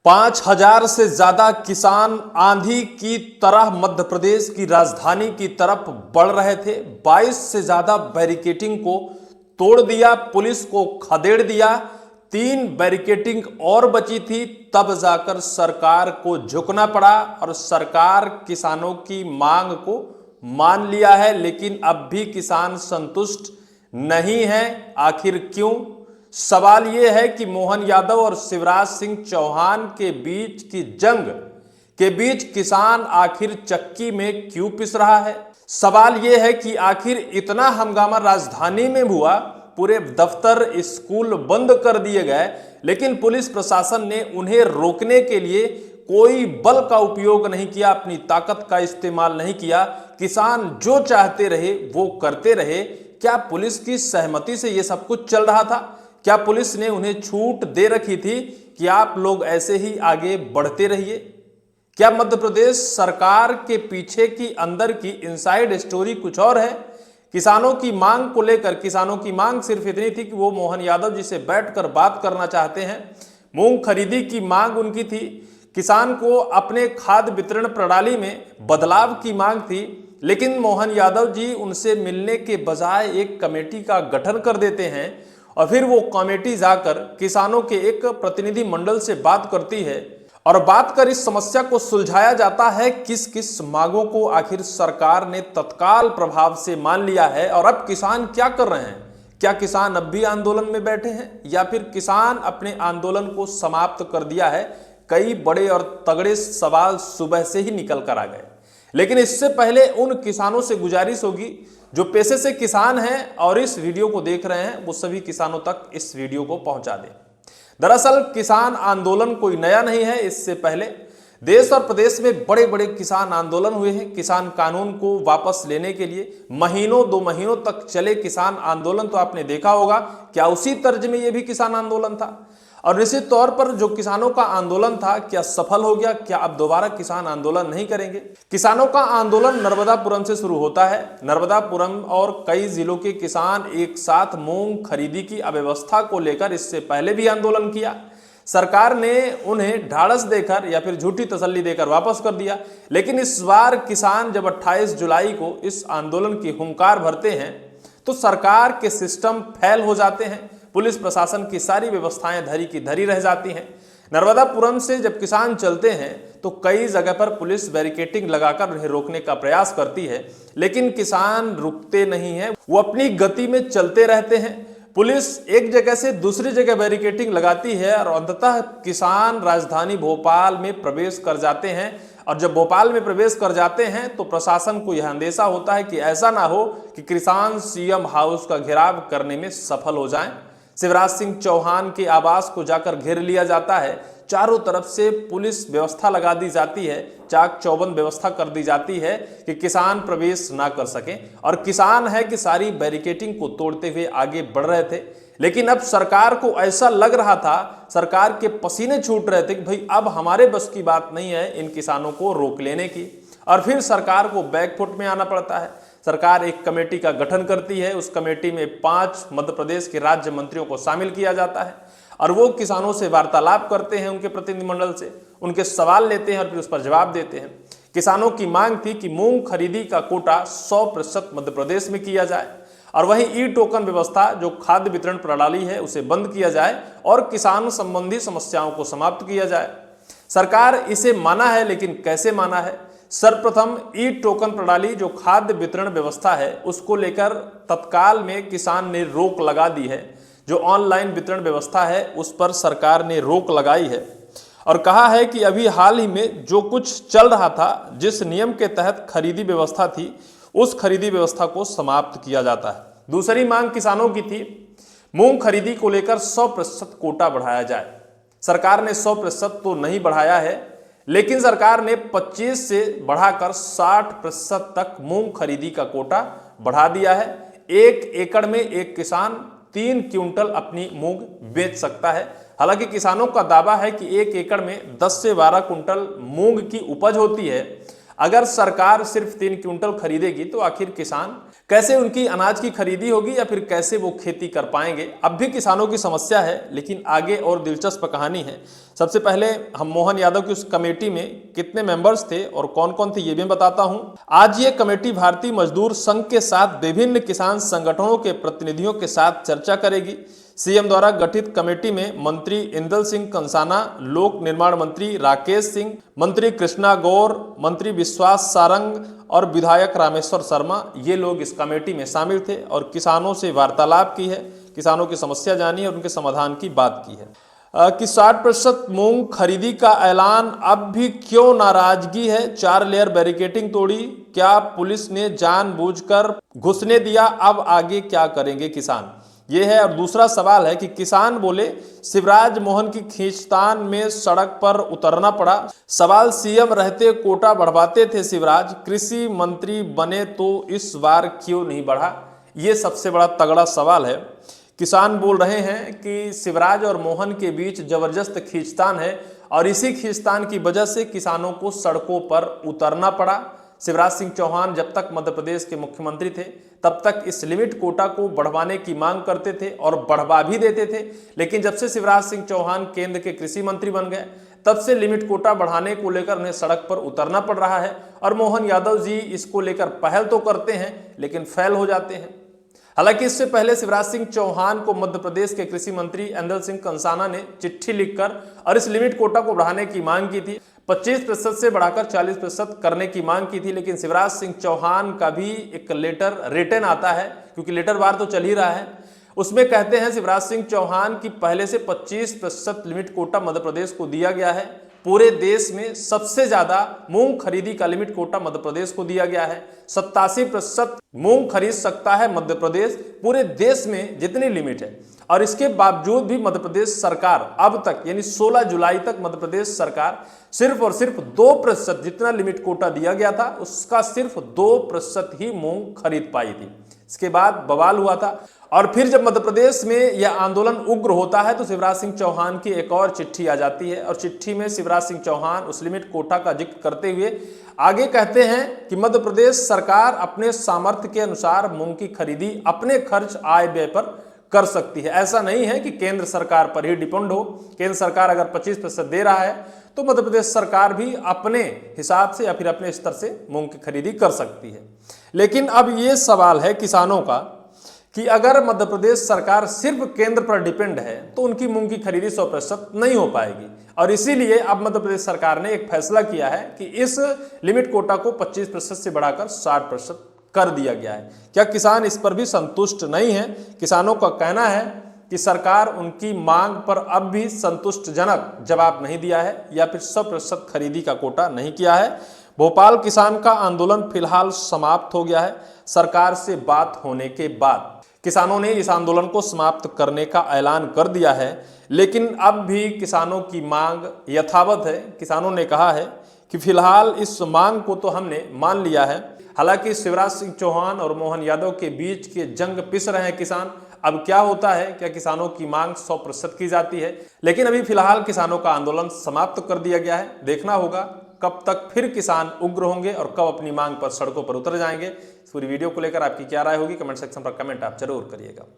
5,000 से ज्यादा किसान आंधी की तरह मध्य प्रदेश की राजधानी की तरफ बढ़ रहे थे। 22 से ज्यादा बैरिकेटिंग को तोड़ दिया, पुलिस को खदेड़ दिया। 3 बैरिकेटिंग और बची थी, तब जाकर सरकार को झुकना पड़ा और सरकार किसानों की मांग को मान लिया है। लेकिन अब भी किसान संतुष्ट नहीं है। आखिर क्यों? सवाल यह है कि मोहन यादव और शिवराज सिंह चौहान के बीच की जंग के बीच किसान आखिर चक्की में क्यों पिस रहा है। सवाल यह है कि आखिर इतना हंगामा राजधानी में हुआ, पूरे दफ्तर स्कूल बंद कर दिए गए, लेकिन पुलिस प्रशासन ने उन्हें रोकने के लिए कोई बल का उपयोग नहीं किया, अपनी ताकत का इस्तेमाल नहीं किया। किसान जो चाहते रहे वो करते रहे। क्या पुलिस की सहमति से यह सब कुछ चल रहा था? क्या पुलिस ने उन्हें छूट दे रखी थी कि आप लोग ऐसे ही आगे बढ़ते रहिए? क्या मध्य प्रदेश सरकार के पीछे की अंदर की इनसाइड स्टोरी कुछ और है? किसानों की मांग को लेकर, किसानों की मांग सिर्फ इतनी थी कि वो मोहन यादव जी से बैठकर बात करना चाहते हैं। मूंग खरीदी की मांग उनकी थी, किसान को अपने खाद्य वितरण प्रणाली में बदलाव की मांग थी। लेकिन मोहन यादव जी उनसे मिलने के बजाय एक कमेटी का गठन कर देते हैं और फिर वो कमेटी जाकर किसानों के एक प्रतिनिधि मंडल से बात करती है और बात कर इस समस्या को सुलझाया जाता है। किस किस मांगों को आखिर सरकार ने तत्काल प्रभाव से मान लिया है और अब किसान क्या कर रहे हैं? क्या किसान अब भी आंदोलन में बैठे हैं या फिर किसान अपने आंदोलन को समाप्त कर दिया है? कई बड़े और तगड़े सवाल सुबह से ही निकल कर आ गए। लेकिन इससे पहले उन किसानों से गुजारिश होगी जो पेशे से किसान हैं और इस वीडियो को देख रहे हैं, वो सभी किसानों तक इस वीडियो को पहुंचा दें। दरअसल किसान आंदोलन कोई नया नहीं है। इससे पहले देश और प्रदेश में बड़े बड़े किसान आंदोलन हुए हैं। किसान कानून को वापस लेने के लिए महीनों 2 महीनों तक चले किसान आंदोलन तो आपने देखा होगा। क्या उसी तर्ज में यह भी किसान आंदोलन था? और निश्चित तौर पर जो किसानों का आंदोलन था, क्या सफल हो गया? क्या अब दोबारा किसान आंदोलन नहीं करेंगे? किसानों का आंदोलन नर्मदापुरम से शुरू होता है। नर्मदापुरम और कई जिलों के किसान एक साथ मूंग खरीदी की अव्यवस्था को लेकर इससे पहले भी आंदोलन किया। सरकार ने उन्हें ढाढ़स देकर या फिर झूठी तसल्ली देकर वापस कर दिया। लेकिन इस बार किसान जब 28 जुलाई को इस आंदोलन की हुंकार भरते हैं तो सरकार के सिस्टम फेल हो जाते हैं। पुलिस प्रशासन की सारी व्यवस्थाएं धरी की धरी रह जाती हैं। नर्मदापुरम से जब किसान चलते हैं तो कई जगह पर पुलिस बैरिकेटिंग लगाकर उन्हें रोकने का प्रयास करती है, लेकिन किसान रुकते नहीं हैं, वो अपनी गति में चलते रहते हैं। पुलिस एक जगह से दूसरी जगह बैरिकेटिंग लगाती है और अंततः किसान राजधानी भोपाल में प्रवेश कर जाते हैं। और जब भोपाल में प्रवेश कर जाते हैं तो प्रशासन को यह अंदेशा होता है कि ऐसा ना हो कि किसान सीएम हाउस का घेराव करने में सफल हो जाएं। शिवराज सिंह चौहान के आवास को जाकर घेर लिया जाता है। चारों तरफ से पुलिस व्यवस्था लगा दी जाती है, चाक चौबंद व्यवस्था कर दी जाती है कि किसान प्रवेश ना कर सकें। और किसान है कि सारी बैरिकेटिंग को तोड़ते हुए आगे बढ़ रहे थे। लेकिन अब सरकार को ऐसा लग रहा था, सरकार के पसीने छूट रहे थे कि भाई अब हमारे बस की बात नहीं है इन किसानों को रोक लेने की। और फिर सरकार को बैकफुट में आना पड़ता है। सरकार एक कमेटी का गठन करती है। उस कमेटी में 5 मध्य प्रदेश के राज्य मंत्रियों को शामिल किया जाता है और वो किसानों से वार्तालाप करते हैं, उनके प्रतिनिधिमंडल से उनके सवाल लेते हैं और फिर उस पर जवाब देते हैं। किसानों की मांग थी कि मूंग खरीदी का कोटा 100% मध्य प्रदेश में किया जाए और वहीं ई टोकन व्यवस्था जो खाद्य वितरण प्रणाली है उसे बंद किया जाए और किसान संबंधी समस्याओं को समाप्त किया जाए। सरकार इसे माना है, लेकिन कैसे माना है? सर्वप्रथम ई टोकन प्रणाली जो खाद्य वितरण व्यवस्था है उसको लेकर तत्काल में किसान ने रोक लगा दी है। जो ऑनलाइन वितरण व्यवस्था है उस पर सरकार ने रोक लगाई है और कहा है कि अभी हाल ही में जो कुछ चल रहा था, जिस नियम के तहत खरीदी व्यवस्था थी, उस खरीदी व्यवस्था को समाप्त किया जाता है। दूसरी मांग किसानों की थी, मूंग खरीदी को लेकर 100% कोटा बढ़ाया जाए। सरकार ने 100% तो नहीं बढ़ाया है, लेकिन सरकार ने 25 से बढ़ाकर 60% तक मूंग खरीदी का कोटा बढ़ा दिया है। 1 एकड़ में एक किसान 3 क्विंटल अपनी मूंग बेच सकता है। हालांकि किसानों का दावा है कि 1 एकड़ में 10 से 12 क्विंटल मूंग की उपज होती है। अगर सरकार सिर्फ 3 क्विंटल खरीदेगी तो आखिर किसान कैसे उनकी अनाज की खरीदी होगी या फिर कैसे वो खेती कर पाएंगे। अब भी किसानों की समस्या है, लेकिन आगे और दिलचस्प कहानी है। सबसे पहले हम मोहन यादव की उस कमेटी में कितने मेंबर्स थे और कौन कौन थे ये भी बताता हूं। आज ये कमेटी भारतीय मजदूर संघ के साथ विभिन्न किसान संगठनों के प्रतिनिधियों के साथ चर्चा करेगी। सीएम द्वारा गठित कमेटी में मंत्री इंदल सिंह कंसाना, लोक निर्माण मंत्री राकेश सिंह, मंत्री कृष्णा गौर, मंत्री विश्वास सारंग और विधायक रामेश्वर शर्मा, ये लोग इस कमेटी में शामिल थे और किसानों से वार्तालाप की है, किसानों की समस्या जानी है और उनके समाधान की बात की है। कि 60% मूंग खरीदी का ऐलान, अब भी क्यों नाराजगी है? 4 लेयर बैरिकेडिंग तोड़ी, क्या पुलिस ने जानबूझकर घुसने दिया? अब आगे क्या करेंगे किसान, ये है। और दूसरा सवाल है कि किसान बोले शिवराज मोहन की खींचतान में सड़क पर उतरना पड़ा। सवाल, सीएम रहते कोटा बढ़वाते थे शिवराज, कृषि मंत्री बने तो इस बार क्यों नहीं बढ़ा? ये सबसे बड़ा तगड़ा सवाल है। किसान बोल रहे हैं कि शिवराज और मोहन के बीच जबरदस्त खींचतान है और इसी खींचतान की वजह से किसानों को सड़कों पर उतरना पड़ा। शिवराज सिंह चौहान जब तक मध्य प्रदेश के मुख्यमंत्री थे तब तक इस लिमिट कोटा को बढ़वाने की मांग करते थे और बढ़वा भी देते थे, लेकिन जब से शिवराज सिंह चौहान केंद्र के कृषि मंत्री बन गए तब से लिमिट कोटा बढ़ाने को लेकर उन्हें सड़क पर उतरना पड़ रहा है। और मोहन यादव जी इसको लेकर पहल तो करते हैं लेकिन फेल हो जाते हैं। हालांकि इससे पहले शिवराज सिंह चौहान को मध्य प्रदेश के कृषि मंत्री इंदल सिंह कंसाना ने चिट्ठी लिखकर और इस लिमिट कोटा को बढ़ाने की मांग की थी। 25% से बढ़ाकर 40% करने की मांग की थी, लेकिन शिवराज सिंह चौहान का भी एक लेटर रिटन आता है, क्योंकि लेटर वार तो चल ही रहा है। उसमें कहते हैं शिवराज सिंह चौहान की पहले से 25% लिमिट कोटा मध्य प्रदेश को दिया गया है। पूरे देश में सबसे ज्यादा मूंग खरीदी का लिमिट कोटा मध्य प्रदेश को दिया गया है। 87% मूंग खरीद सकता है मध्य प्रदेश, पूरे देश में जितनी लिमिट है। और इसके बावजूद भी मध्य प्रदेश सरकार अब तक यानी 16 जुलाई तक मध्य प्रदेश सरकार सिर्फ और सिर्फ 2% जितना लिमिट कोटा दिया गया था उसका सिर्फ 2% ही मूंग खरीद पाई थी। इसके बाद बवाल हुआ था और फिर जब मध्य प्रदेश में यह आंदोलन उग्र होता है तो शिवराज सिंह चौहान की एक और चिट्ठी आ जाती है और चिट्ठी में शिवराज सिंह चौहान उस लिमिट कोटा का जिक्र करते हुए आगे कहते हैं कि मध्य प्रदेश सरकार अपने सामर्थ्य के अनुसार मूंग की खरीदी अपने खर्च आय व्यय पर कर सकती है। ऐसा नहीं है कि केंद्र सरकार पर ही डिपेंड हो। केंद्र सरकार अगर 25% दे रहा है तो मध्य प्रदेश सरकार भी अपने हिसाब से या फिर अपने स्तर से मूंग की खरीदी कर सकती है। लेकिन अब ये सवाल है किसानों का कि अगर मध्य प्रदेश सरकार सिर्फ केंद्र पर डिपेंड है तो उनकी मूंग की खरीदी 100% नहीं हो पाएगी। और इसीलिए अब मध्य प्रदेश सरकार ने एक फैसला किया है कि इस लिमिट कोटा को 25% से बढ़ाकर 60% कर दिया गया है। क्या किसान इस पर भी संतुष्ट नहीं है? किसानों का कहना है कि सरकार उनकी मांग पर अब भी संतुष्टजनक जवाब नहीं दिया है या फिर 100% खरीदी का कोटा नहीं किया है। भोपाल किसान का आंदोलन फिलहाल समाप्त हो गया है। सरकार से बात होने के बाद किसानों ने इस आंदोलन को समाप्त करने का ऐलान कर दिया है, लेकिन अब भी किसानों की मांग यथावत है। किसानों ने कहा है कि फिलहाल इस मांग को तो हमने मान लिया है। हालांकि शिवराज सिंह चौहान और मोहन यादव के बीच के जंग पिस रहे हैं किसान। अब क्या होता है, क्या किसानों की मांग 100% की जाती है? लेकिन अभी फिलहाल किसानों का आंदोलन समाप्त कर दिया गया है। देखना होगा कब तक फिर किसान उग्र होंगे और कब अपनी मांग पर सड़कों पर उतर जाएंगे। इस पूरी वीडियो को लेकर आपकी क्या राय होगी, कमेंट सेक्शन पर कमेंट आप जरूर करिएगा।